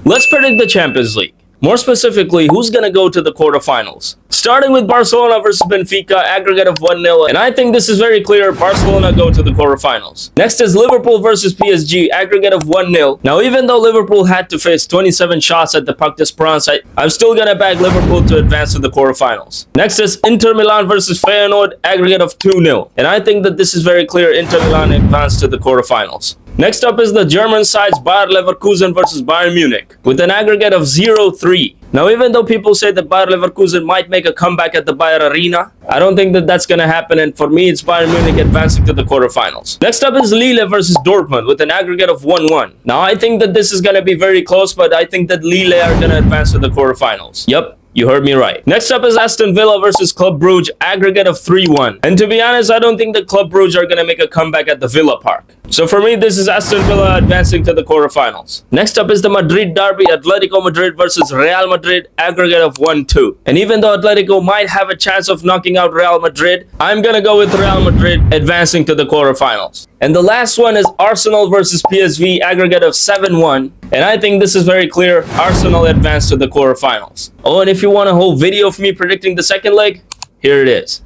Let's predict the Champions League. More specifically, who's gonna go to the quarterfinals? Starting with Barcelona versus Benfica, aggregate of 1-0, and I think this is very clear, Barcelona go to the quarterfinals. Next is Liverpool versus PSG, aggregate of 1-0. Now, even though Liverpool had to face 27 shots at the Parc des Princes, I'm still gonna back Liverpool to advance to the quarterfinals. Next is Inter Milan versus Feyenoord, aggregate of 2-0, and I think that this is very clear, Inter Milan advance to the quarterfinals. Next up is the German sides Bayer Leverkusen versus Bayern Munich with an aggregate of 0-3. Now, even though people say that Bayer Leverkusen might make a comeback at the Bayer Arena, I don't think that that's going to happen, and for me, it's Bayern Munich advancing to the quarterfinals. Next up is Lille versus Dortmund with an aggregate of 1-1. Now, I think that this is going to be very close, but I think that Lille are going to advance to the quarterfinals. Yep. You heard me right. Next up is Aston Villa versus Club Brugge, aggregate of 3-1. And to be honest, I don't think that Club Brugge are going to make a comeback at the Villa Park. So for me, this is Aston Villa advancing to the quarterfinals. Next up is the Madrid derby, Atletico Madrid versus Real Madrid, aggregate of 1-2. And even though Atletico might have a chance of knocking out Real Madrid, I'm going to go with Real Madrid advancing to the quarterfinals. And the last one is Arsenal versus PSV, aggregate of 7-1. And I think this is very clear, Arsenal advanced to the quarterfinals. Oh, and if you want a whole video of me predicting the second leg, here it is.